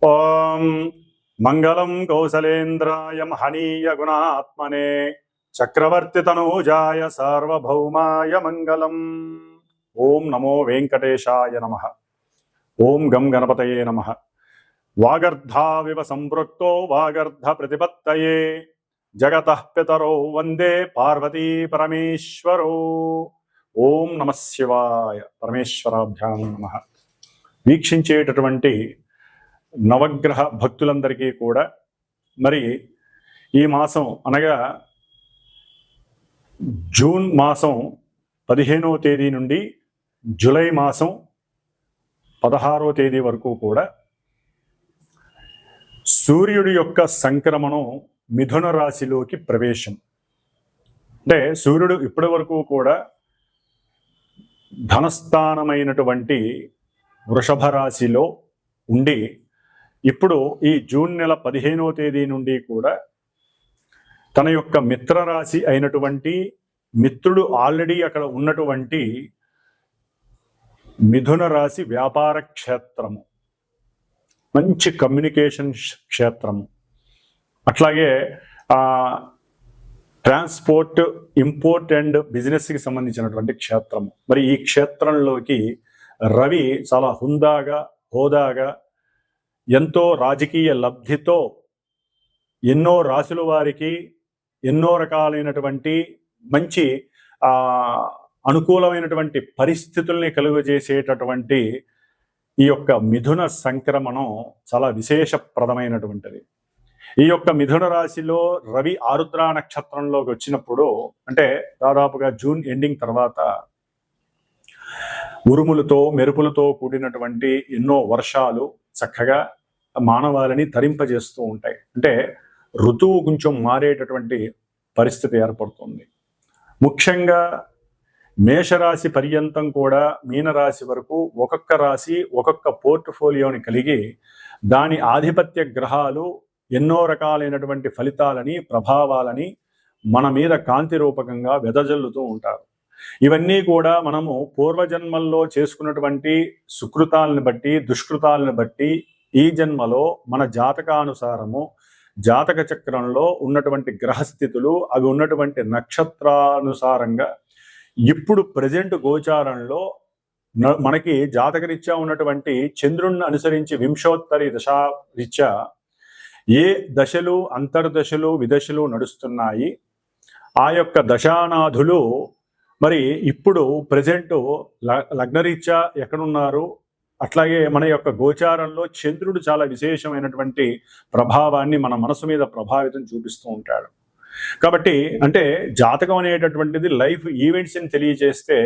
ఓం మంగళం కౌసలేంద్రాయ మహనీయ గుణాత్మనే చక్రవర్తి తనూజాయ సార్వభౌమాయ మంగళం. ఓం నమో వెంకటేశాయ నమః. ఓం గం గణపతయే నమః. వాగర్ధావివ సంపృక్తో వాగర్ధ ప్రతిపత్తయే జగతః పితరో వందే పార్వతీ పరమేశ్వరో. ఓం నమః శివాయ. పరమేశ్వరాభ్యాం నమః. వీక్షించేటటువంటి నవగ్రహ భక్తులందరికీ కూడా మరి ఈ మాసం అనగా జూన్ మాసం 15వ తేదీ నుండి జూలై మాసం 16వ తేదీ వరకు కూడా సూర్యుడి యొక్క సంక్రమణం మిథున రాశిలోకి ప్రవేశం. అంటే సూర్యుడు ఇప్పటి వరకు కూడా ధనస్థానమైనటువంటి వృషభ రాశిలో ఉండి ఇప్పుడు ఈ జూన్ నెల 15వ తేదీ నుండి కూడా తన యొక్క మిత్రరాశి అయినటువంటి మిత్రుడు ఆల్రెడీ అక్కడ ఉన్నటువంటి మిథున రాశి వ్యాపార క్షేత్రము, మంచి కమ్యూనికేషన్ క్షేత్రము, అట్లాగే ట్రాన్స్పోర్ట్, ఇంపోర్ట్ అండ్ బిజినెస్కి సంబంధించినటువంటి క్షేత్రము. మరి ఈ క్షేత్రంలోకి రవి చాలా హుందాగా, హోదాగా, ఎంతో రాజకీయ లబ్ధితో ఎన్నో రాశుల వారికి ఎన్నో రకాలైనటువంటి మంచి అనుకూలమైనటువంటి పరిస్థితుల్ని కలుగజేసేటటువంటి ఈ యొక్క మిథున సంక్రమణం చాలా విశేషప్రదమైనటువంటిది. ఈ యొక్క మిథున రాశిలో రవి ఆరుద్ర నక్షత్రంలోకి వచ్చినప్పుడు, అంటే దాదాపుగా జూన్ ఎండింగ్ తర్వాత ఉరుములతో మెరుపులతో కూడినటువంటి ఎన్నో వర్షాలు చక్కగా మానవాళిని తరింపజేస్తూ ఉంటాయి. అంటే ఋతువు కొంచెం మారేటటువంటి పరిస్థితి ఏర్పడుతుంది. ముఖ్యంగా మేషరాశి పర్యంతం కూడా మీనరాశి వరకు ఒక్కొక్క రాశి ఒక్కొక్క పోర్ట్ఫోలియోని కలిగి దాని ఆధిపత్య గ్రహాలు ఎన్నో రకాలైనటువంటి ఫలితాలని, ప్రభావాలని మన మీద కాంతి రూపకంగా వెదజల్లుతూ ఉంటారు. ఇవన్నీ కూడా మనము పూర్వజన్మల్లో చేసుకున్నటువంటి సుకృతాలను బట్టి, దుష్కృతాలను బట్టి ఈ జన్మలో మన జాతకానుసారము, జాతక చక్రంలో ఉన్నటువంటి గ్రహస్థితులు, అవి ఉన్నటువంటి నక్షత్రానుసారంగా ఇప్పుడు ప్రజెంట్ గోచారంలో మనకి జాతకరీత్యా ఉన్నటువంటి చంద్రుణ్ణి అనుసరించి వింశోత్తరి దశారీత్యా ఏ దశలు, అంతర్దశలు, విదశలు నడుస్తున్నాయి. ఆ యొక్క దశానాథులు మరి ఇప్పుడు ప్రజెంట్ లగ్నరీత్యా ఎక్కడున్నారు, అట్లాగే మన యొక్క గోచారంలో చంద్రుడు చాలా విశేషమైనటువంటి ప్రభావాన్ని మన మనసు మీద ప్రభావితం చూపిస్తూ ఉంటాడు. కాబట్టి అంటే జాతకం అనేటటువంటిది లైఫ్ ఈవెంట్స్ని తెలియజేస్తే,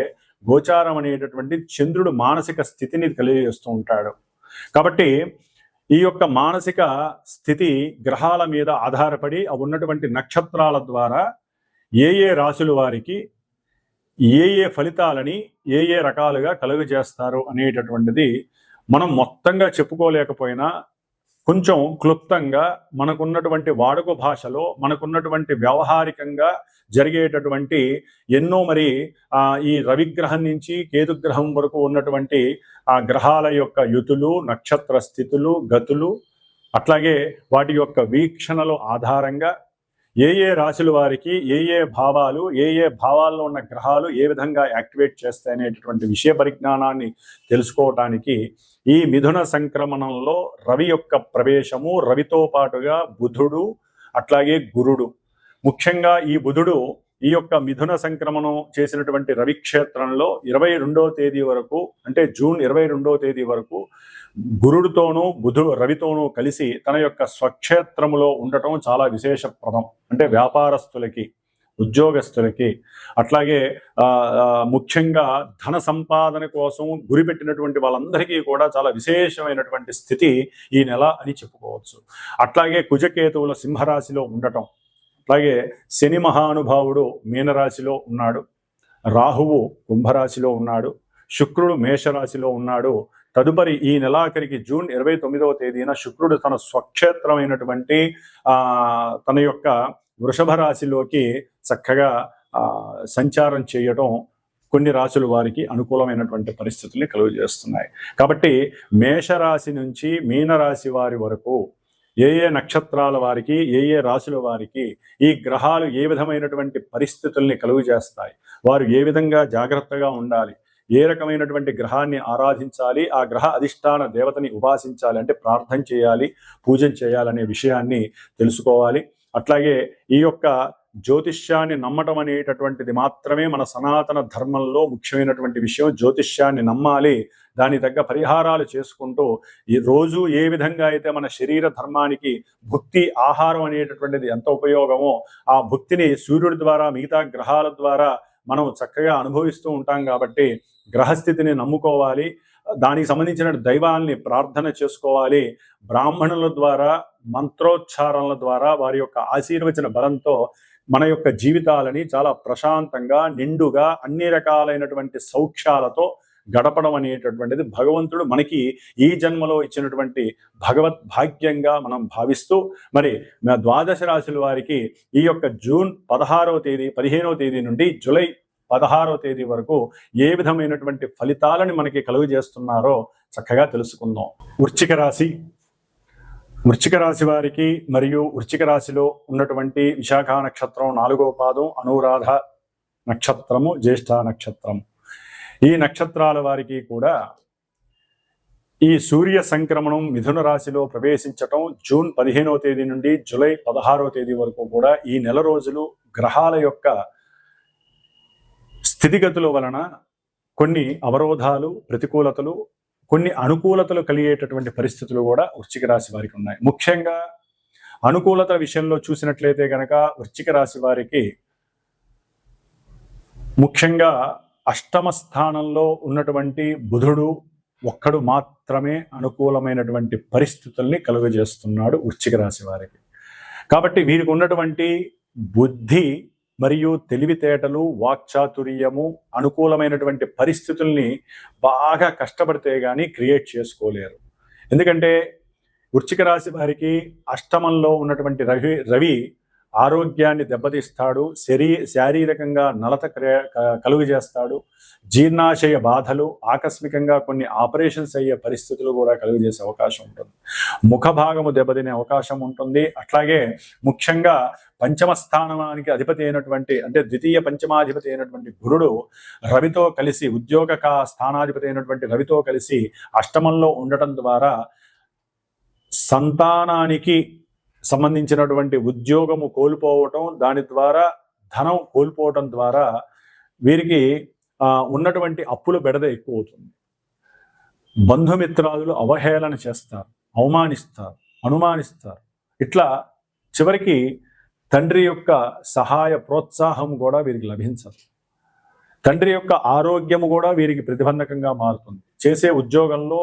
గోచారం అనేటటువంటి చంద్రుడు మానసిక స్థితిని తెలియజేస్తూ ఉంటాడు. కాబట్టి ఈ యొక్క మానసిక స్థితి గ్రహాల మీద ఆధారపడి ఆ ఉన్నటువంటి నక్షత్రాల ద్వారా ఏ ఏ రాశుల వారికి ఏ ఏ ఫలితాలని ఏ ఏ రకాలుగా కలుగజేస్తారు అనేటటువంటిది మనం మొత్తంగా చెప్పుకోలేకపోయినా కొంచెం క్లుప్తంగా మనకున్నటువంటి వాడుక భాషలో, మనకున్నటువంటి వ్యవహారికంగా జరిగేటటువంటి ఎన్నో మరి ఈ రవిగ్రహం నుంచి కేతుగ్రహం వరకు ఉన్నటువంటి ఆ గ్రహాల యొక్క యుతులు, నక్షత్ర స్థితులు, గతులు, అట్లాగే వాటి యొక్క వీక్షణల ఆధారంగా ఏ ఏ రాశుల వారికి ఏ ఏ భావాలు, ఏ ఏ భావాల్లో ఉన్న గ్రహాలు ఏ విధంగా యాక్టివేట్ చేస్తాయనేటటువంటి విషయ పరిజ్ఞానాన్ని తెలుసుకోవటానికి ఈ మిథున సంక్రమణంలో రవి యొక్క ప్రవేశము, రవితో పాటుగా బుధుడు, అట్లాగే గురుడు, ముఖ్యంగా ఈ బుధుడు ఈ యొక్క మిథున సంక్రమణం చేసినటువంటి రవి క్షేత్రంలో 22వ తేదీ వరకు, అంటే జూన్ 22వ తేదీ వరకు గురుడితోనూ రవితోనూ కలిసి తన యొక్క స్వక్షేత్రములో ఉండటం చాలా విశేషప్రదం. అంటే వ్యాపారస్తులకి, ఉద్యోగస్తులకి, అట్లాగే ముఖ్యంగా ధన సంపాదన కోసం గురిపెట్టినటువంటి వాళ్ళందరికీ కూడా చాలా విశేషమైనటువంటి స్థితి ఈ నెల అని చెప్పుకోవచ్చు. అట్లాగే కుజకేతువుల సింహరాశిలో ఉండటం, అట్లాగే శని మహానుభావుడు మీనరాశిలో ఉన్నాడు, రాహువు కుంభరాశిలో ఉన్నాడు, శుక్రుడు మేషరాశిలో ఉన్నాడు. తదుపరి ఈ నెలాఖరికి జూన్ 29వ తేదీన శుక్రుడు తన స్వక్షేత్రమైనటువంటి తన యొక్క వృషభ రాశిలోకి చక్కగా సంచారం చేయడం కొన్ని రాశుల వారికి అనుకూలమైనటువంటి పరిస్థితుల్ని కలుగజేస్తున్నాయి. కాబట్టి మేషరాశి నుంచి మీనరాశి వారి వరకు ఏ నక్షత్రాల వారికి, ఏ రాశుల వారికి ఈ గ్రహాలు ఏ విధమైనటువంటి పరిస్థితుల్ని కలుగజేస్తాయి, వారు ఏ విధంగా జాగ్రత్తగా ఉండాలి, ఏ రకమైనటువంటి గ్రహాన్ని ఆరాధించాలి, ఆ గ్రహ అధిష్టాన దేవతని ఉపాసించాలి, అంటే ప్రార్థన చేయాలి, పూజలు చేయాలనే విషయాన్ని తెలుసుకోవాలి. అట్లాగే ఈ యొక్క జ్యోతిష్యాన్ని నమ్మటం అనేటటువంటిది మాత్రమే మన సనాతన ధర్మంలో ముఖ్యమైనటువంటి విషయం. జ్యోతిష్యాన్ని నమ్మాలి, దాని తగ్గ పరిహారాలు చేసుకుంటూ ఈ రోజు ఏ విధంగా అయితే మన శరీర ధర్మానికి భుక్తి ఆహారం అనేటటువంటిది ఎంత ఉపయోగమో, ఆ భుక్తిని సూర్యుడి ద్వారా, మిగతా గ్రహాల ద్వారా మనం చక్కగా అనుభవిస్తూ ఉంటాం. కాబట్టి గ్రహస్థితిని నమ్ముకోవాలి, దానికి సంబంధించిన దైవాల్ని ప్రార్థన చేసుకోవాలి. బ్రాహ్మణుల ద్వారా, మంత్రోచ్చారణల ద్వారా, వారి యొక్క ఆశీర్వచన బలంతో మన యొక్క జీవితాలని చాలా ప్రశాంతంగా, నిండుగా, అన్ని రకాలైనటువంటి సౌఖ్యాలతో గడపడం అనేటటువంటిది భగవంతుడు మనకి ఈ జన్మలో ఇచ్చినటువంటి భగవత్ భాగ్యంగా మనం భావిస్తూ, మరి ద్వాదశ రాశుల వారికి ఈ యొక్క జూన్ 15వ తేదీ నుండి జూలై 16వ తేదీ వరకు ఏ విధమైనటువంటి ఫలితాలను మనకి కలుగజేస్తున్నారో చక్కగా తెలుసుకుందాం. వృశ్చిక రాశి వారికి మరియు వృశ్చిక రాశిలో ఉన్నటువంటి విశాఖ నక్షత్రం 4వ పాదం, అనురాధ నక్షత్రము, జ్యేష్ఠ నక్షత్రం, ఈ నక్షత్రాల వారికి కూడా ఈ సూర్య సంక్రమణం మిథున రాశిలో ప్రవేశించటం జూన్ 15వ తేదీ నుండి జూలై 16వ తేదీ వరకు కూడా ఈ నెల రోజులు గ్రహాల యొక్క స్థితిగతుల వలన కొన్ని అవరోధాలు, ప్రతికూలతలు, కొన్ని అనుకూలతలు కలిగేటటువంటి పరిస్థితులు కూడా వృశ్చిక రాశి వారికి ఉన్నాయి. ముఖ్యంగా అనుకూలత విషయంలో చూసినట్లయితే కనుక వృశ్చిక రాశి వారికి ముఖ్యంగా అష్టమ స్థానంలో ఉన్నటువంటి బుధుడు ఒక్కడు మాత్రమే అనుకూలమైనటువంటి పరిస్థితుల్ని కలుగజేస్తున్నాడు వృశ్చిక రాశి వారికి. కాబట్టి వీరికి ఉన్నటువంటి బుద్ధి మరియు తెలివితేటలు, వాక్చాతుర్యము, అనుకూలమైనటువంటి పరిస్థితుల్ని బాగా కష్టపడితే కానీ క్రియేట్ చేసుకోలేరు. ఎందుకంటే వృశ్చిక రాశి వారికి అష్టమంలో ఉన్నటువంటి రవి ఆరోగ్యాన్ని దెబ్బతీస్తాడు, శారీరకంగా నలత కలుగజేస్తాడు, జీర్ణాశయ బాధలు, ఆకస్మికంగా కొన్ని ఆపరేషన్స్ అయ్యే పరిస్థితులు కూడా కలుగజేసే అవకాశం ఉంటుంది. ముఖ భాగము దెబ్బతినే అవకాశం ఉంటుంది. అట్లాగే ముఖ్యంగా పంచమ స్థానానికి అధిపతి అయినటువంటి, అంటే ద్వితీయ పంచమాధిపతి అయినటువంటి గురుడు రవితో కలిసి, ఉద్యోగ స్థానాధిపతి అయినటువంటి రవితో కలిసి అష్టమంలో ఉండటం ద్వారా సంతానానికి సంబంధించినటువంటి ఉద్యోగము కోల్పోవటం, దాని ద్వారా ధనం కోల్పోవటం ద్వారా వీరికి ఉన్నటువంటి అప్పుల బెడద ఎక్కువ అవుతుంది. బంధుమిత్రాదులు అవహేళన చేస్తారు, అవమానిస్తారు, అనుమానిస్తారు. ఇట్లా చివరికి తండ్రి యొక్క సహాయ ప్రోత్సాహం కూడా వీరికి లభించదు. తండ్రి యొక్క ఆరోగ్యము కూడా వీరికి ప్రతిబంధకంగా మారుతుంది. చేసే ఉద్యోగంలో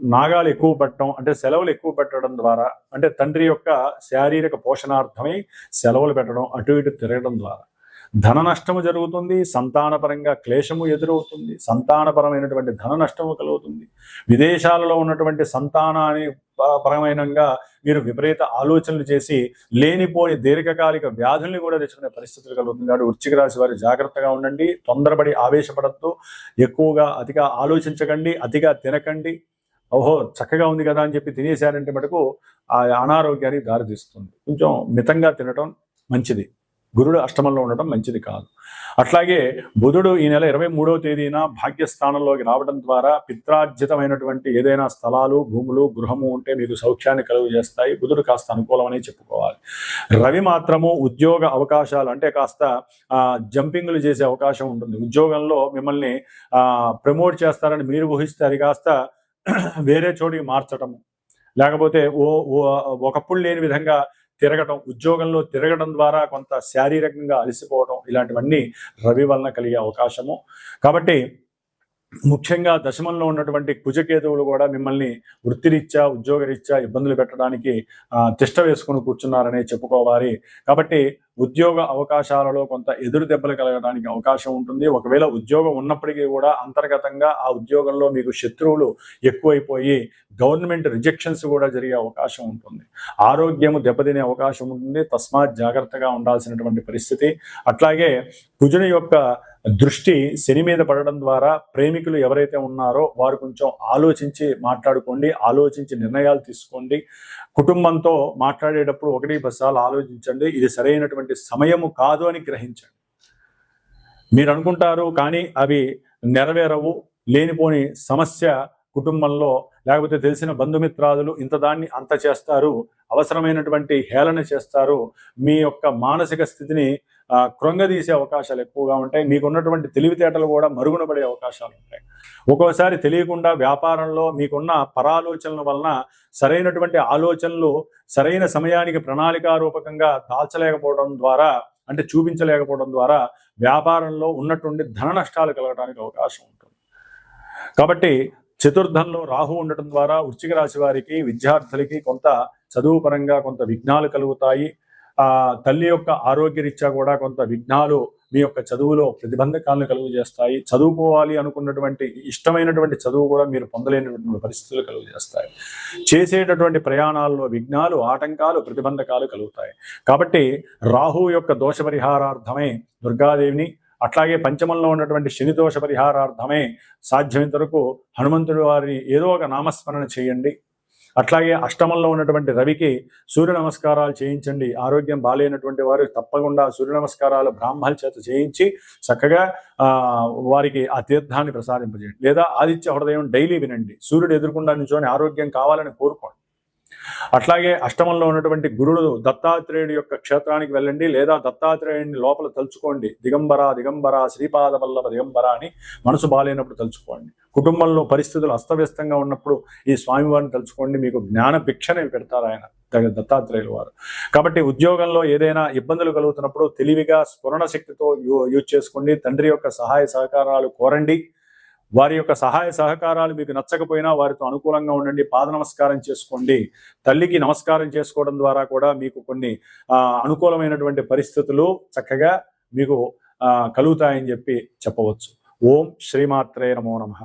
నాగాలు ఎక్కువ పెట్టడం, అంటే సెలవులు ఎక్కువ పెట్టడం ద్వారా, అంటే తండ్రి యొక్క శారీరక పోషణార్థమై సెలవులు పెట్టడం, అటు ఇటు తిరగడం ద్వారా ధన నష్టము జరుగుతుంది. సంతానపరంగా క్లేశము ఎదురవుతుంది. సంతానపరమైనటువంటి ధన నష్టము కలుగుతుంది. విదేశాలలో ఉన్నటువంటి సంతానాన్ని పరమైనంగా మీరు విపరీత ఆలోచనలు చేసి లేనిపోని దీర్ఘకాలిక వ్యాధుల్ని కూడా తెచ్చుకునే పరిస్థితులు కలుగుతుంది. కాబట్టి వృశ్చిక రాశి వారు జాగ్రత్తగా ఉండండి. తొందరపడి ఆవేశపడద్దు, ఎక్కువగా అతిగా ఆలోచించకండి, అతిగా తినకండి. ఓహో చక్కగా ఉంది కదా అని చెప్పి తినేశారంటే మటుకు ఆ అనారోగ్యానికి దారితీస్తుంది. కొంచెం మితంగా తినటం మంచిది. గురుడు అష్టమంలో ఉండటం మంచిది కాదు. అట్లాగే బుధుడు ఈ నెల 23వ తేదీన భాగ్యస్థానంలోకి రావడం ద్వారా పిత్రార్జితమైనటువంటి ఏదైనా స్థలాలు, భూములు, గృహము ఉంటే మీకు సౌఖ్యాన్ని కలుగు చేస్తాయి. బుధుడు కాస్త అనుకూలమని చెప్పుకోవాలి. రవి మాత్రము ఉద్యోగ అవకాశాలు, అంటే కాస్త జంపింగ్లు చేసే అవకాశం ఉంటుంది. ఉద్యోగంలో మిమ్మల్ని ప్రమోట్ చేస్తారని మీరు ఊహిస్తే అది కాస్త వేరే చోటికి మార్చటము, లేకపోతే ఒకప్పుడు లేని విధంగా తిరగటం, ఉద్యోగంలో తిరగడం ద్వారా కొంత శారీరకంగా అలసిపోవడం, ఇలాంటివన్నీ రవి వలన కలిగే అవకాశము. కాబట్టి ముఖ్యంగా దశమంలో ఉన్నటువంటి కుజకేతువులు కూడా మిమ్మల్ని వృత్తిరీత్యా, ఉద్యోగరీత్యా ఇబ్బందులు పెట్టడానికి తిష్ట వేసుకుని కూర్చున్నారనే చెప్పుకోవాలి. కాబట్టి ఉద్యోగ అవకాశాలలో కొంత ఎదురు దెబ్బలు కలగడానికి అవకాశం ఉంటుంది. ఒకవేళ ఉద్యోగం ఉన్నప్పటికీ కూడా అంతర్గతంగా ఆ ఉద్యోగంలో మీకు శత్రువులు ఎక్కువైపోయి గవర్నమెంట్ రిజెక్షన్స్ కూడా జరిగే అవకాశం ఉంటుంది. ఆరోగ్యము దెబ్బతినే అవకాశం ఉంటుంది. తస్మాత్ జాగ్రత్తగా ఉండాల్సినటువంటి పరిస్థితి. అట్లాగే కుజుని యొక్క దృష్టి శని మీద పడడం ద్వారా ప్రేమికులు ఎవరైతే ఉన్నారో వారు కొంచెం ఆలోచించి మాట్లాడుకోండి, ఆలోచించి నిర్ణయాలు తీసుకోండి. కుటుంబంతో మాట్లాడేటప్పుడు 1-10 సార్లు ఆలోచించండి. ఇది సరైనటువంటి సమయము కాదు అని గ్రహించండి. మీరు అనుకుంటారు కానీ అవి నెరవేరవు. లేనిపోని సమస్య కుటుంబంలో, లేకపోతే తెలిసిన బంధుమిత్రాదులు ఇంత దాన్ని అంత చేస్తారు, అవసరమైనటువంటి హేళన చేస్తారు, మీ యొక్క మానసిక స్థితిని కృంగదీసే అవకాశాలు ఎక్కువగా ఉంటాయి. మీకున్నటువంటి తెలివితేటలు కూడా మరుగున పడే అవకాశాలు ఉంటాయి. ఒక్కోసారి తెలియకుండా వ్యాపారంలో మీకున్న పరాలోచనల వలన సరైనటువంటి ఆలోచనలు సరైన సమయానికి ప్రణాళికారూపకంగా దాల్చలేకపోవడం ద్వారా, అంటే చూపించలేకపోవడం ద్వారా వ్యాపారంలో ఉన్నటువంటి ధన నష్టాలు కలగడానికి అవకాశం ఉంటుంది. కాబట్టి చతుర్థంలో రాహు ఉండటం ద్వారా వృశ్చిక రాశి వారికి, విద్యార్థులకి కొంత చదువు పరంగా కొంత విఘ్నాలు కలుగుతాయి. తల్లి యొక్క ఆరోగ్యరీత్యా కూడా కొంత విఘ్నాలు మీ యొక్క చదువులో ప్రతిబంధకాలను కలుగు చేస్తాయి. చదువుకోవాలి అనుకున్నటువంటి ఇష్టమైనటువంటి చదువు కూడా మీరు పొందలేనటువంటి పరిస్థితులు కలుగు చేస్తాయి. చేసేటటువంటి ప్రయాణాల్లో విఘ్నాలు, ఆటంకాలు, ప్రతిబంధకాలు కలుగుతాయి. కాబట్టి రాహు యొక్క దోష పరిహారార్థమే దుర్గాదేవిని, అట్లాగే పంచమంలో ఉన్నటువంటి శని దోష పరిహారార్థమే సాధ్యమైనంత వరకు హనుమంతుడి వారిని ఏదో ఒక నామస్మరణ చేయండి. అట్లాగే అష్టమంలో ఉన్నటువంటి రవికి సూర్య నమస్కారాలు చేయించండి. ఆరోగ్యం బాలేనటువంటి వారు తప్పకుండా సూర్య నమస్కారాలు బ్రాహ్మణుల చేత చేయించి చక్కగా వారికి ఆ తీర్థాన్ని ప్రసాదింపజేయండి. లేదా ఆదిత్య హృదయం డైలీ వినండి. సూర్యుడు ఎదుర్కొండా నిల్చొని ఆరోగ్యం కావాలని కోరుకోండి. అట్లాగే అష్టమంలో ఉన్నటువంటి గురుడు దత్తాత్రేయుడి యొక్క క్షేత్రానికి వెళ్ళండి, లేదా దత్తాత్రేయుడిని లోపల తలుచుకోండి. దిగంబర దిగంబర శ్రీపాద వల్లభ దిగంబర అని మనసు బాలేనప్పుడు తలుచుకోండి. కుటుంబంలో పరిస్థితులు అస్తవ్యస్తంగా ఉన్నప్పుడు ఈ స్వామివారిని తలుచుకోండి. మీకు జ్ఞాన భిక్షని పెడతారు ఆయన దత్తాత్రేయుల వారు. కాబట్టి ఉద్యోగంలో ఏదైనా ఇబ్బందులు కలుగుతున్నప్పుడు తెలివిగా స్ఫురణ శక్తితో యూజ్ చేసుకోండి. తండ్రి యొక్క సహాయ సహకారాలు కోరండి. వారి యొక్క సహాయ సహకారాలు మీకు నచ్చకపోయినా వారితో అనుకూలంగా ఉండండి. పాద నమస్కారం చేసుకోండి. తల్లికి నమస్కారం చేసుకోవడం ద్వారా కూడా మీకు కొన్ని అనుకూలమైనటువంటి పరిస్థితులు చక్కగా మీకు కలుగుతాయని చెప్పి చెప్పవచ్చు. ఓం శ్రీమాత్రే నమో నమః.